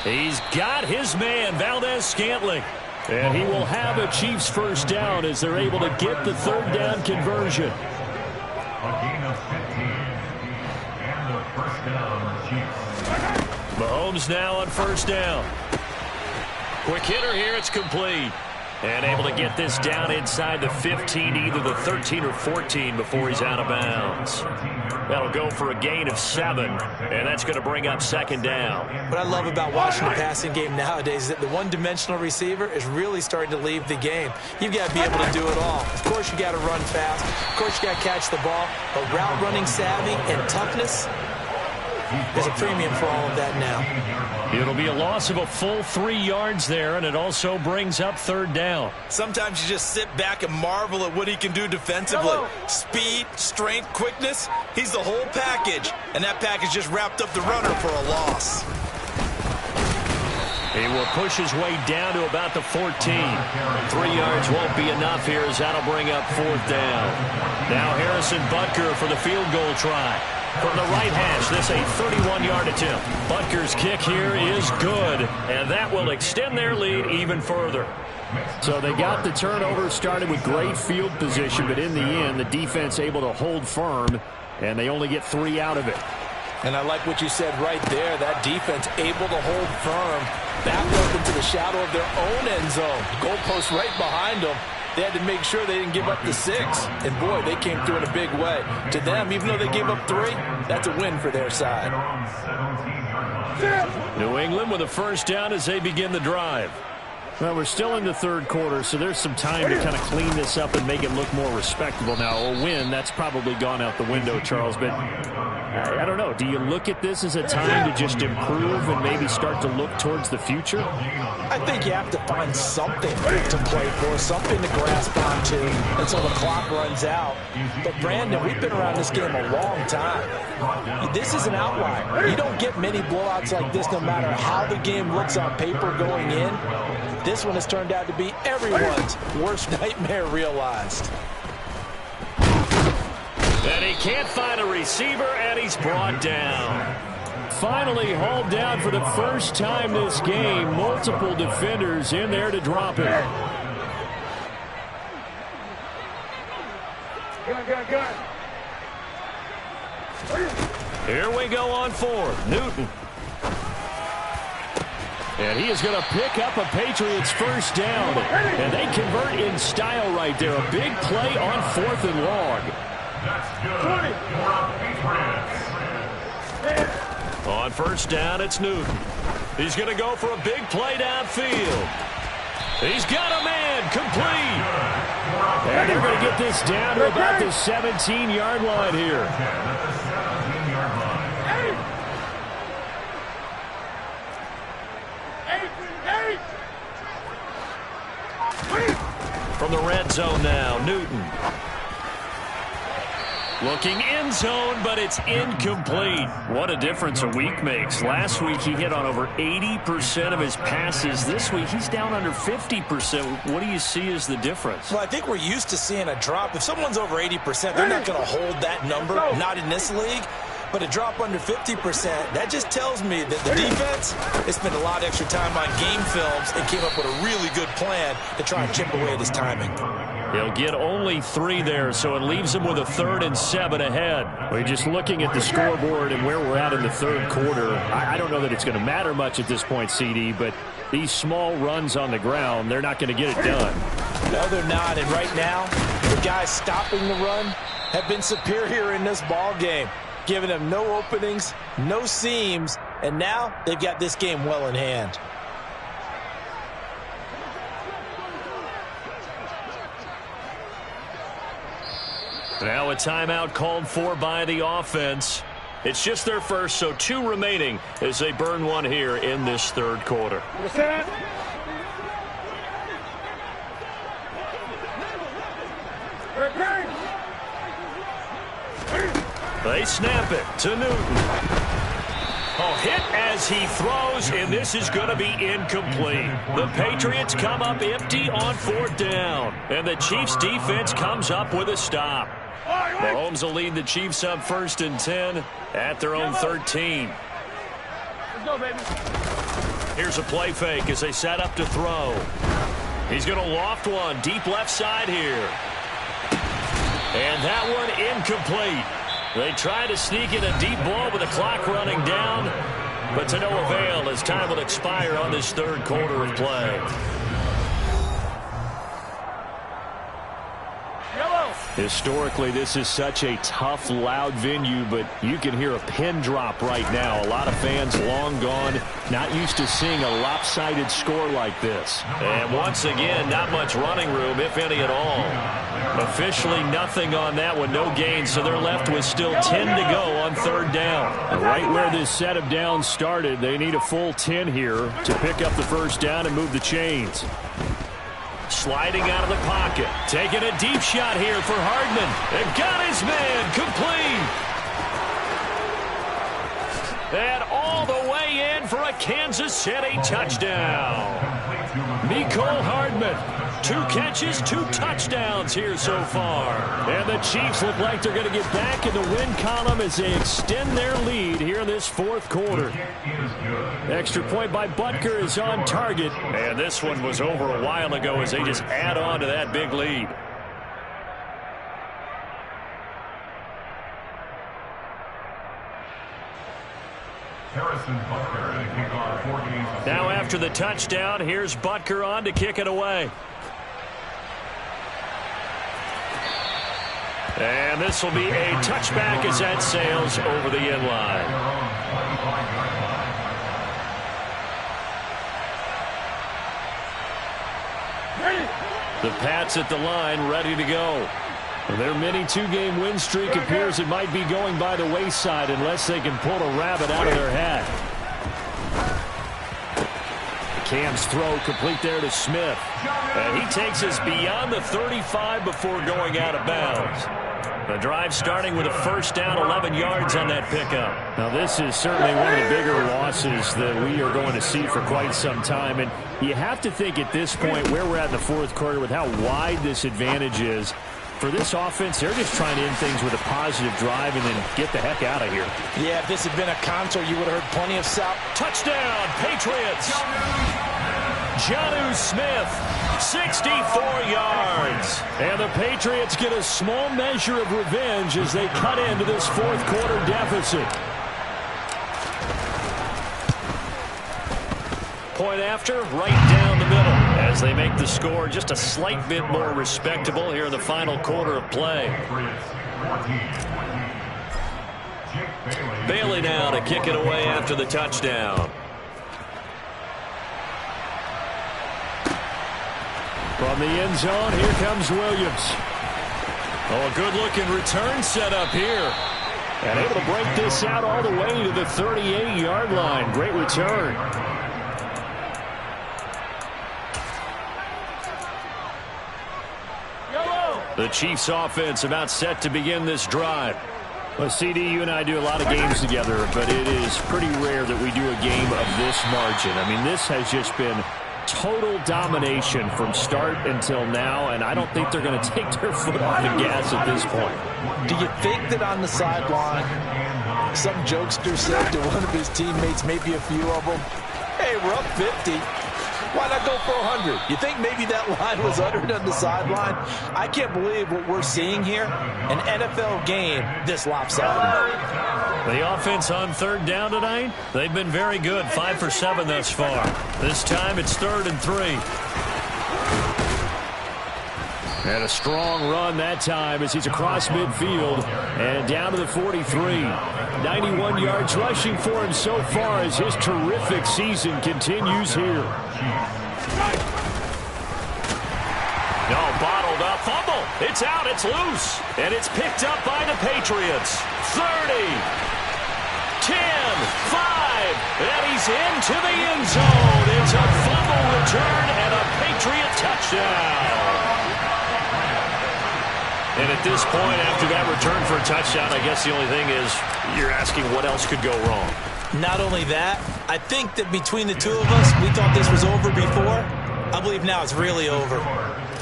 He's got his man, Valdez-Scantling. And he will have a Chiefs first down as they're able to get the 3rd down conversion. A gain of 15. And the first down, Chiefs. Mahomes now on 1st down. Quick hitter here, it's complete. And able to get this down inside the 15, either the 13 or 14 before he's out of bounds. That'll go for a gain of 7, and that's going to bring up 2nd down. What I love about watching the passing game nowadays is that the one-dimensional receiver is really starting to leave the game. You've got to be able to do it all. Of course, you got to run fast. Of course, you got to catch the ball. But route running savvy and toughness, there's a premium for all of that now. It'll be a loss of a full 3 yards there, and it also brings up 3rd down. Sometimes you just sit back and marvel at what he can do defensively. Speed, strength, quickness, he's the whole package. And that package just wrapped up the runner for a loss. He will push his way down to about the 14. 3 yards won't be enough here as that'll bring up 4th down. Now Harrison Butker for the field goal try. From the right hash, this a 31-yard attempt. Butker's kick here is good, and that will extend their lead even further. So they got the turnover started with great field position, but in the end, the defense able to hold firm, and they only get 3 out of it. And I like what you said right there. That defense able to hold firm, back up into the shadow of their own end zone. Goalpost right behind them. They had to make sure they didn't give up the 6. And, boy, they came through in a big way. To them, even though they gave up 3, that's a win for their side. New England with a first down as they begin the drive. Well, we're still in the 3rd quarter, so there's some time to kind of clean this up and make it look more respectable. Now, a win, that's probably gone out the window, Charles, but I don't know. Do you look at this as a time to just improve and maybe start to look towards the future? I think you have to find something to play for, something to grasp onto until the clock runs out. But, Brandon, we've been around this game a long time. This is an outlier. You don't get many blowouts like this no matter how the game looks on paper going in. This one has turned out to be everyone's worst nightmare realized. And he can't find a receiver, and he's brought down. Finally hauled down for the first time this game. Multiple defenders in there to drop it. Here we go on 4th. Newton. And he is going to pick up a Patriots first down. And they convert in style right there. A big play on 4th and long. That's good for Patriots. On first down, it's Newton. He's going to go for a big play downfield. He's got a man complete. And they're going to get this down to about the 17-yard line here. From the red zone now, Newton. Looking end zone, but it's incomplete. What a difference a week makes. Last week, he hit on over 80% of his passes. This week, he's down under 50%. What do you see as the difference? Well, I think we're used to seeing a drop. If someone's over 80%, they're not going to hold that number, not in this league. But a drop under 50%, that just tells me that the defense has spent a lot of extra time on game films and came up with a really good plan to try and chip away at his timing. He'll get only 3 there, so it leaves him with a 3rd and 7 ahead. We're just looking at the scoreboard and where we're at in the third quarter. I don't know that it's going to matter much at this point, CD, but these small runs on the ground, they're not going to get it done. No, they're not. And right now, the guys stopping the run have been superior in this ball game, giving them no openings, no seams, and now they've got this game well in hand. Now a timeout called for by the offense. It's just their first, so 2 remaining as they burn one here in this third quarter. They snap it to Newton. Oh, hit as he throws, and this is going to be incomplete. The Patriots come up empty on 4th down, and the Chiefs' defense comes up with a stop. Mahomes will lead the Chiefs up 1st and 10 at their own 13. Let's go, baby. Here's a play fake as they set up to throw. He's going to loft one deep left side here. And that one incomplete. They try to sneak in a deep ball with the clock running down, but to no avail as time will expire on this third quarter of play. Historically, this is such a tough, loud venue, but you can hear a pin drop right now. A lot of fans long gone, not used to seeing a lopsided score like this. And once again, not much running room, if any at all. Officially nothing on that one, no gain, so they're left with still 10 to go on 3rd down. Right where this set of downs started, they need a full 10 here to pick up the first down and move the chains. Sliding out of the pocket. Taking a deep shot here for Hardman. They've got his man complete. And all the way in for a Kansas City touchdown. Mecole Hardman. 2 catches, 2 touchdowns here so far. And the Chiefs look like they're going to get back in the win column as they extend their lead here in this 4th quarter. Extra point by Butker is on target. And this one was over a while ago as they just add on to that big lead. Now after the touchdown, here's Butker on to kick it away. And this will be a touchback as that sails over the end line. The Pats at the line, ready to go. Their mini 2-game win streak appears it might be going by the wayside unless they can pull a rabbit out of their hat. Cam's throw complete there to Smith. And he takes us beyond the 35 before going out of bounds. The drive starting with a first down, 11 yards on that pickup. Now this is certainly one of the bigger losses that we are going to see for quite some time. And you have to think at this point where we're at in the 4th quarter with how wide this advantage is. For this offense, they're just trying to end things with a positive drive and then get the heck out of here. Yeah, if this had been a concert, you would have heard plenty of sound. Touchdown, Patriots! Jonnu Smith, 64 yards. And the Patriots get a small measure of revenge as they cut into this 4th quarter deficit. Point after, right down the middle as they make the score just a slight bit more respectable here in the final quarter of play. Bailey now to kick it away after the touchdown. From the end zone, here comes Williams. Oh, a good-looking return set up here. And able to break this out all the way to the 38-yard line. Great return. The Chiefs offense about set to begin this drive. Well, CD, you and I do a lot of games together, but it is pretty rare that we do a game of this margin. I mean, this has just been total domination from start until now, and I don't think they're going to take their foot off the gas at this point. Do you think that on the sideline, some jokester said to one of his teammates, maybe a few of them, hey, we're up 50. Why not go for 100? You think maybe that line was uttered on the sideline? I can't believe what we're seeing here. An NFL game this lopsided. The offense on third down tonight, they've been very good, 5 for 7 thus far. This time it's 3rd and 3. And a strong run that time as he's across midfield and down to the 43. 91 yards rushing for him so far as his terrific season continues here. No, bottled up, fumble. It's out, it's loose. And it's picked up by the Patriots. 30, 10, 5, and he's into the end zone. It's a fumble return and a Patriot touchdown. And at this point, after that return for a touchdown, I guess the only thing is you're asking what else could go wrong. Not only that, I think that between the two of us, we thought this was over before. I believe now it's really over.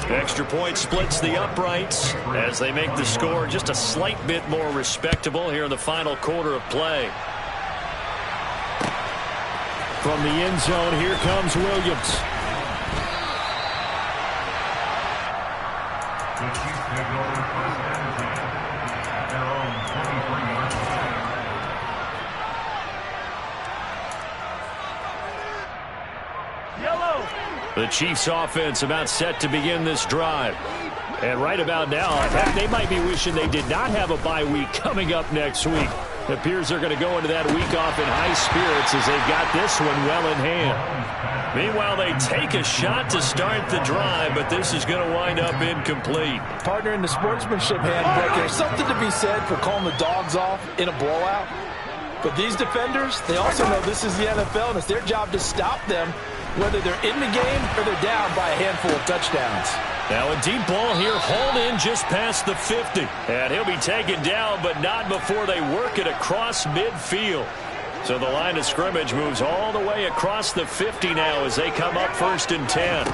Extra point splits the uprights as they make the score just a slight bit more respectable here in the final quarter of play. From the end zone, here comes Williams. The Chiefs take over first and 10 at their own 23-yard line. The Chiefs offense about set to begin this drive. And right about now, they might be wishing they did not have a bye week coming up next week. It appears they're going to go into that week off in high spirits as they've got this one well in hand. Meanwhile, they take a shot to start the drive, but this is going to wind up incomplete. Partner, in the sportsmanship handbook, there's something to be said for calling the dogs off in a blowout. But these defenders, they also know this is the NFL, and it's their job to stop them, whether they're in the game or they're down by a handful of touchdowns. Now a deep ball here, hauled in just past the 50. And he'll be taken down, but not before they work it across midfield. So the line of scrimmage moves all the way across the 50 now as they come up 1st and 10.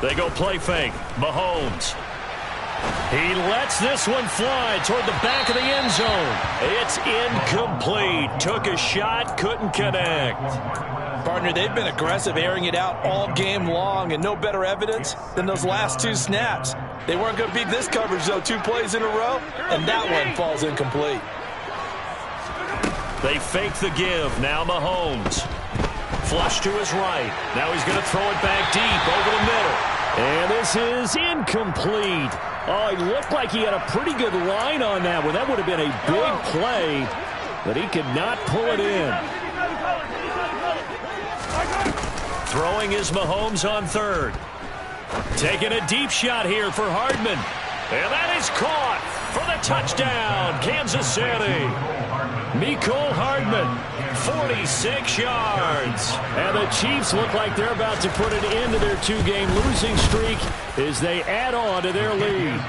They go play fake. Mahomes. He lets this one fly toward the back of the end zone. It's incomplete. Took a shot, couldn't connect. Partner, they've been aggressive, airing it out all game long, and no better evidence than those last 2 snaps. They weren't going to beat this coverage, though, 2 plays in a row, and that one falls incomplete. They fake the give. Now Mahomes. Flush to his right. Now he's going to throw it back deep over the middle. And this is incomplete. Oh, he looked like he had a pretty good line on that one. That would have been a big play, but he could not pull it in. Throwing is Mahomes on 3rd. Taking a deep shot here for Hardman. And that is caught for the touchdown, Kansas City. Mecole Hardman, 46 yards. And the Chiefs look like they're about to put an end to their 2-game losing streak as they add on to their lead.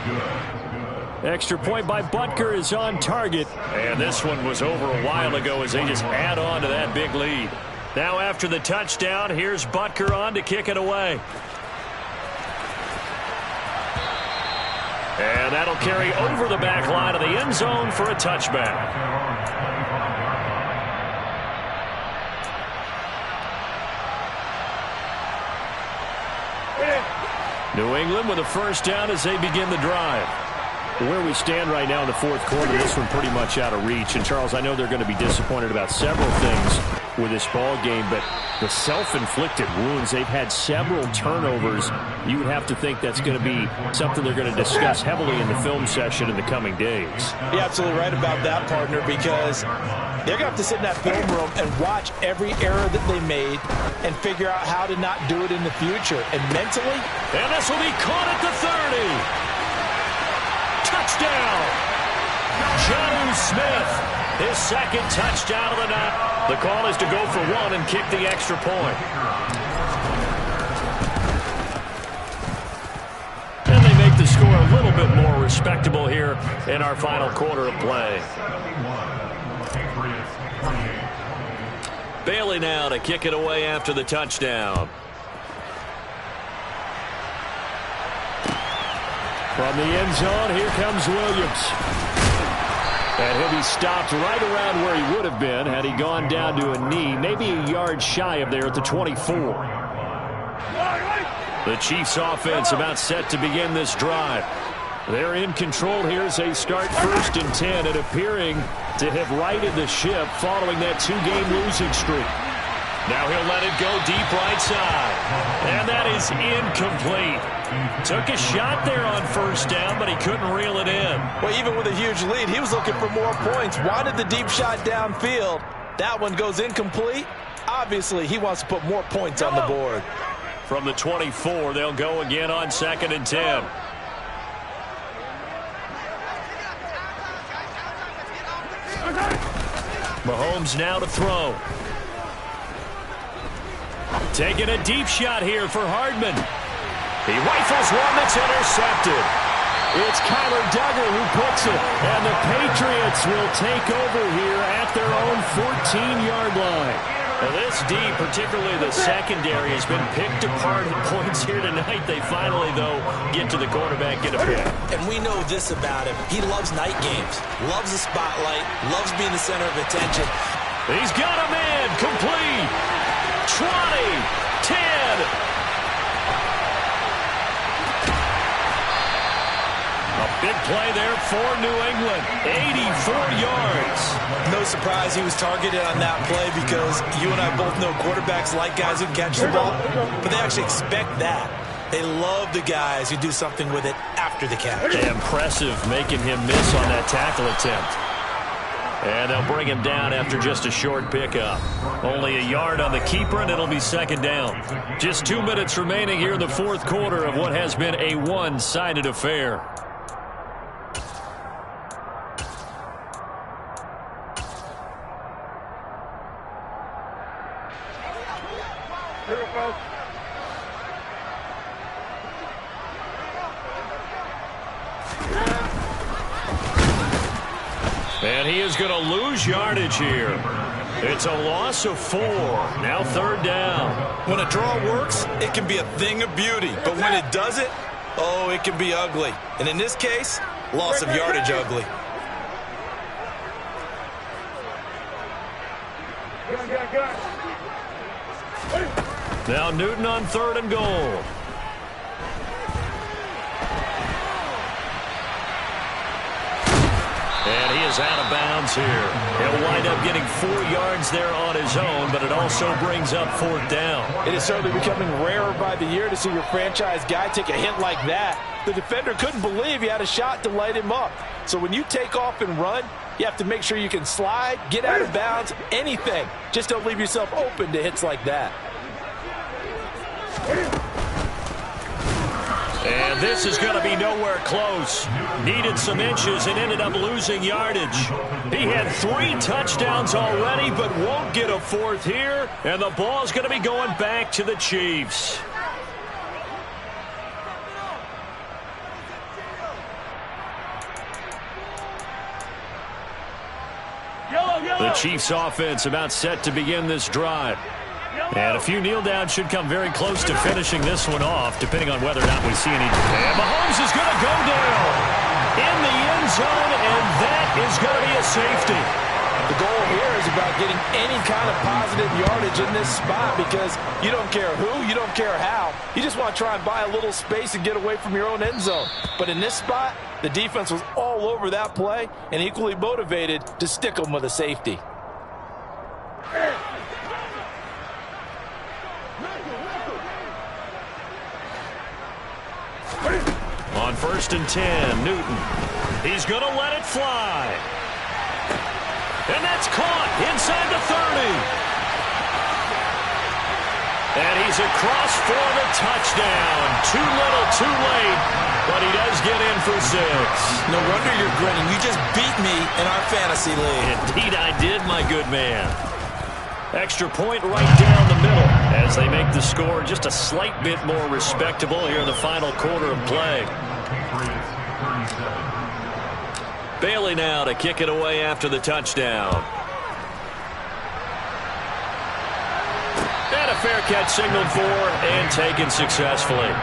Extra point by Butker is on target. And this one was over a while ago as they just add on to that big lead. Now after the touchdown, here's Butker on to kick it away. And that'll carry over the back line of the end zone for a touchback. New England with a first down as they begin the drive. Where we stand right now in the 4th quarter, this one pretty much out of reach. And, Charles, I know they're going to be disappointed about several things with this ball game, but the self-inflicted wounds, they've had several turnovers. You would have to think that's going to be something they're going to discuss heavily in the film session in the coming days. You're absolutely right about that, partner, because they're going to have to sit in that film room and watch every error that they made and figure out how to not do it in the future. And mentally, and this will be caught at the 30. Touchdown! Jonnu Smith, his 2nd touchdown of the night. The call is to go for 1 and kick the extra point. And they make the score a little bit more respectable here in our final quarter of play. Bailey now to kick it away after the touchdown. From the end zone, here comes Williams. And he'll be stopped right around where he would have been had he gone down to a knee, maybe a yard shy of there at the 24. The Chiefs offense about set to begin this drive. They're in control here as they start 1st and 10 and appearing to have righted the ship following that 2-game losing streak. Now he'll let it go deep right side. And that is incomplete. Took a shot there on 1st down, but he couldn't reel it in. Well, even with a huge lead, he was looking for more points. Wanted the deep shot downfield. That one goes incomplete. Obviously, he wants to put more points on the board. From the 24, they'll go again on 2nd and 10. Mahomes now to throw. Taking a deep shot here for Hardman. He rifles one that's intercepted. It's Kyler Duggar who puts it. And the Patriots will take over here at their own 14-yard line. Now this D, particularly the secondary, has been picked apart at points here tonight. They finally, though, get to the quarterback, get a pick. And we know this about him. He loves night games, loves the spotlight, loves being the center of attention. He's got a man, complete. 20, 10. A big play there for New England. 84 yards. No surprise he was targeted on that play because you and I both know quarterbacks like guys who catch the ball, but they actually expect that. They love the guys who do something with it after the catch. Impressive making him miss on that tackle attempt. And they'll bring him down after just a short pickup. Only a yard on the keeper, and it'll be 2nd down. Just 2 minutes remaining here in the 4th quarter of what has been a one-sided affair. And he is going to lose yardage here. It's a loss of 4. Now 3rd down. When a draw works, it can be a thing of beauty. But when it doesn't, oh, it can be ugly. And in this case, loss of yardage ugly. Now Newton on 3rd and goal. And he is out of bounds here. He'll wind up getting 4 yards there on his own, but it also brings up 4th down. It is certainly becoming rarer by the year to see your franchise guy take a hit like that. The defender couldn't believe he had a shot to light him up. So when you take off and run, you have to make sure you can slide, get out of bounds, anything. Just don't leave yourself open to hits like that. And this is going to be nowhere close. Needed some inches and ended up losing yardage. He had 3 touchdowns already, but won't get a 4th here. And the ball's going to be going back to the Chiefs. The Chiefs offense about set to begin this drive. And a few kneel downs should come very close to finishing this one off, depending on whether or not we see any. And Mahomes is going to go down in the end zone, and that is going to be a safety. The goal here is about getting any kind of positive yardage in this spot because you don't care who, you don't care how. You just want to try and buy a little space and get away from your own end zone. But in this spot, the defense was all over that play and equally motivated to stick them with a safety. On 1st and 10, Newton. He's going to let it fly. And that's caught inside the 30. And he's across for the touchdown. Too little, too late, but he does get in for 6. No wonder you're grinning. You just beat me in our fantasy league. Indeed I did, my good man. Extra point right down the middle as they make the score just a slight bit more respectable here in the final quarter of play. Patriots 37. Bailey now to kick it away after the touchdown. And a fair catch signaled for and taken successfully. The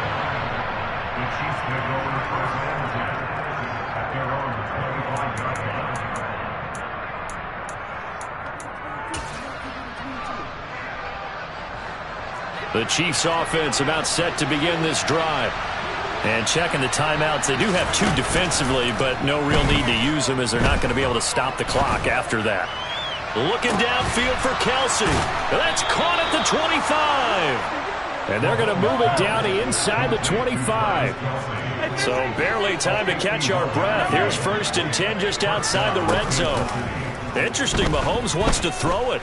Chiefs take over first and 10 at their own 25-yard line. The Chiefs offense about set to begin this drive. And checking the timeouts, they do have two defensively, but no real need to use them as they're not going to be able to stop the clock after that. Looking downfield for Kelsey. That's caught at the 25. And they're going to move it down to inside the 25. So barely time to catch our breath. Here's 1st and 10 just outside the red zone. Interesting, Mahomes wants to throw it.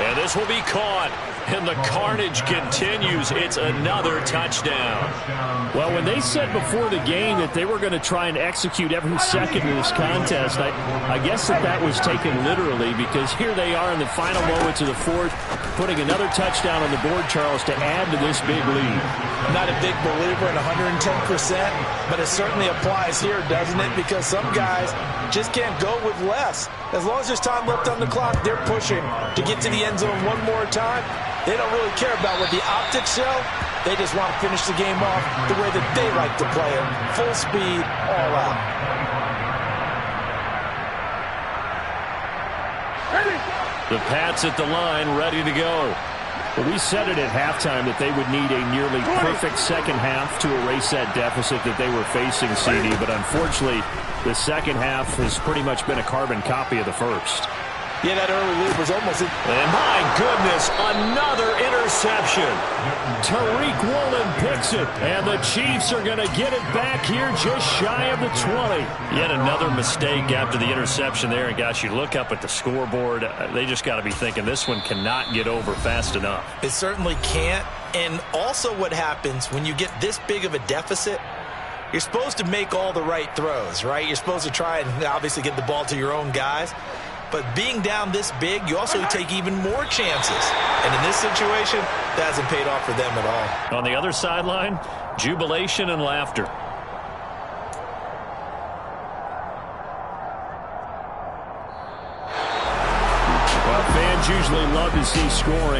And this will be caught. And the carnage continues. It's another touchdown. Well, when they said before the game that they were going to try and execute every second of this contest, I guess that was taken literally, because here they are in the final moments of the fourth, putting another touchdown on the board, Charles, to add to this big lead. Not a big believer in 110%, but it certainly applies here, doesn't it? Because some guys just can't go with less. As long as there's time left on the clock, they're pushing to get to the end zone one more time. They don't really care about what the optics show. They just want to finish the game off the way that they like to play it. Full speed, all out. The Pats at the line, ready to go. Well, we said it at halftime that they would need a nearly perfect second half to erase that deficit that they were facing, CD. But unfortunately, the second half has pretty much been a carbon copy of the first. Yeah, that early lead was almost in. And my goodness, another interception. Tariq Woolen picks it, and the Chiefs are going to get it back here just shy of the 20. Yet another mistake after the interception there. And gosh, you look up at the scoreboard, they just got to be thinking this one cannot get over fast enough. It certainly can't. And also what happens when you get this big of a deficit, you're supposed to make all the right throws, right? You're supposed to try and obviously get the ball to your own guys. But being down this big, you also take even more chances. And in this situation, that hasn't paid off for them at all. On the other sideline, jubilation and laughter. Well, fans usually love to see scoring.